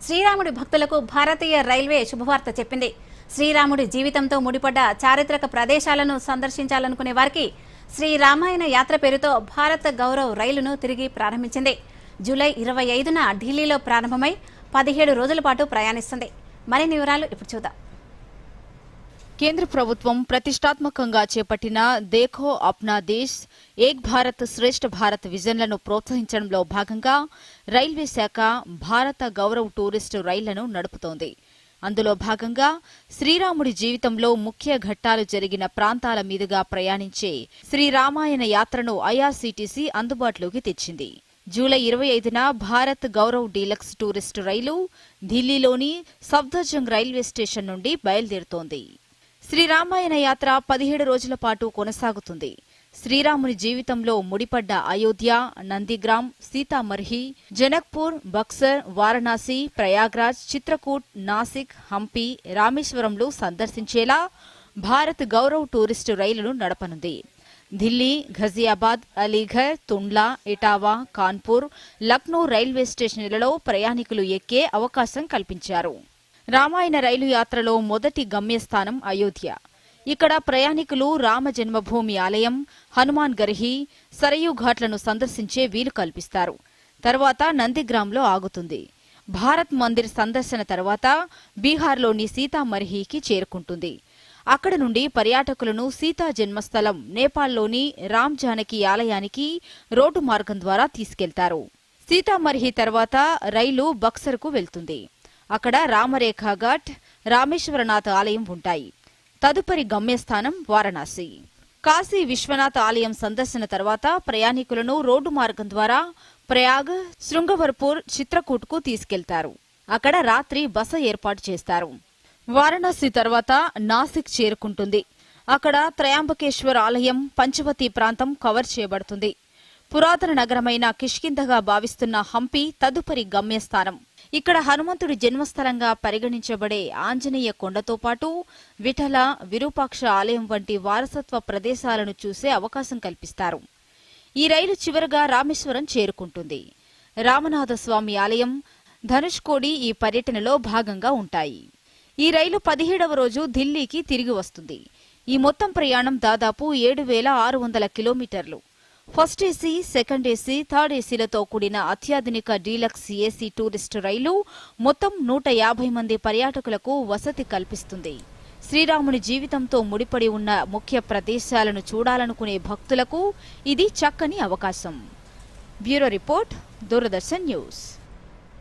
శ్రీరాముడి భక్తులకు భారతీయ రైల్వే శుభవార్త చెప్పింది. శ్రీరాముడి జీవితంతో ముడిపడ్డ చారిత్రక ప్రదేశాలను సందర్శించాలనుకునే వారికి శ్రీ రామాయణ యాత్ర పేరుతో భారత గౌరవ్ రైలును తిరిగి ప్రారంభించింది. జూలై 25న ఢిల్లీలో ప్రారంభమై 17 రోజుల పాటు ప్రయాణిస్తుంది. మరిన్ని వివరాలు ఇప్పుడు చూద్దాం. కేంద్ర ప్రభుత్వం ప్రతిష్టాత్మకంగా చేపట్టిన దేఖో అప్నా దేశ్ ఏక్ భారత్ శ్రేష్ఠ భారత్ విజన్లను ప్రోత్సహించడంలో భాగంగా రైల్వే శాఖ భారత గౌరవ్ టూరిస్టు రైళ్లను నడుపుతోంది. అందులో భాగంగా శ్రీరాముడి జీవితంలో ముఖ్య ఘట్టాలు జరిగిన ప్రాంతాల మీదుగా ప్రయాణించే శ్రీరామాయణ యాత్రను ఐఆర్సీటీసీ అందుబాటులోకి తెచ్చింది. జూలై 25న భారత్ గౌరవ్ డీలక్స్ టూరిస్టు రైలు ఢిల్లీలోని సఫ్దర్జంగ్ రైల్వే స్టేషన్ నుండి బయలుదేరుతోంది. శ్రీరామాయణ యాత్ర 17 రోజుల పాటు కొనసాగుతుంది. శ్రీరాముని జీవితంలో ముడిపడ్డ అయోధ్య, నందిగ్రామ్, సీతామర్హి, జనక్పూర్, బక్సర్, వారణాసి, ప్రయాగ్రాజ్, చిత్రకూట్, నాసిక్, హంపి, రామేశ్వరంలో సందర్శించేలా భారత్ గౌరవ్ టూరిస్టు రైలును నడపనుంది. ఢిల్లీ, ఘజియాబాద్, అలీఘర్, తుండ్లా, ఇటావా, కాన్పూర్, లక్నో రైల్వే స్టేషన్లలో ప్రయాణికులు ఎక్కే అవకాశం కల్పించారు. రామాయణ రైలు యాత్రలో మొదటి గమ్యస్థానం అయోధ్య. ఇక్కడ ప్రయాణికులు రామ జన్మభూమి ఆలయం, హనుమాన్ గర్హి, సరయూ ఘాట్లను సందర్శించే వీలు కల్పిస్తారు. తర్వాత నందిగ్రామ్లో ఆగుతుంది. భారత్ మందిర్ సందర్శన తర్వాత బీహార్లోని సీతామర్హికి చేరుకుంటుంది. అక్కడ నుండి పర్యాటకులను సీతా జన్మస్థలం నేపాల్లోని రామ్ జానకి ఆలయానికి రోడ్డు మార్గం ద్వారా తీసుకెళ్తారు. సీతామర్హి తర్వాత రైలు బక్సర్కు వెళ్తుంది. అక్కడ రామరేఖా ఘాట్, రామేశ్వరనాథ్ ఆలయం ఉంటాయి. తదుపరి గమ్యస్థానం వారణాసి. కాశీ విశ్వనాథ్ ఆలయం సందర్శన తర్వాత ప్రయాణికులను రోడ్డు మార్గం ద్వారా ప్రయాగ్, శృంగవరపూర్, చిత్రకూట్కు తీసుకెళ్తారు. అక్కడ రాత్రి బస ఏర్పాటు చేస్తారు. వారణాసి తర్వాత నాసిక్ చేరుకుంటుంది. అక్కడ త్రయాంబకేశ్వర్ ఆలయం, పంచవతి ప్రాంతం కవర్ చేయబడుతుంది. పురాతన నగరమైన కిష్కింధగా భావిస్తున్న హంపి తదుపరి గమ్యస్థానం. ఇక్కడ హనుమంతుడి జన్మస్థలంగా పరిగణించబడే ఆంజనేయ కొండతో పాటు విఠల, విరూపాక్ష ఆలయం వంటి వారసత్వ ప్రదేశాలను చూసే అవకాశం కల్పిస్తారు. ఈ రైలు చివరగా రామేశ్వరం చేరుకుంటుంది. రామనాథస్వామి ఆలయం, ధనుష్కోడి ఈ పర్యటనలో భాగంగా ఉంటాయి. ఈ రైలు 17వ రోజు ఢిల్లీకి తిరిగి వస్తుంది. ఈ మొత్తం ప్రయాణం దాదాపు 7,600 కిలోమీటర్లు. First AC, second AC, third ఏసీలతో కూడిన అత్యాధునిక డీలక్స్ ఏసీ టూరిస్టు రైలు మొత్తం 150 మంది పర్యాటకులకు వసతి కల్పిస్తుంది. శ్రీరాముని జీవితంతో ముడిపడి ఉన్న ముఖ్య ప్రదేశాలను చూడాలనుకునే భక్తులకు ఇది చక్కని అవకాశం. Bureau report, Doordarshan news.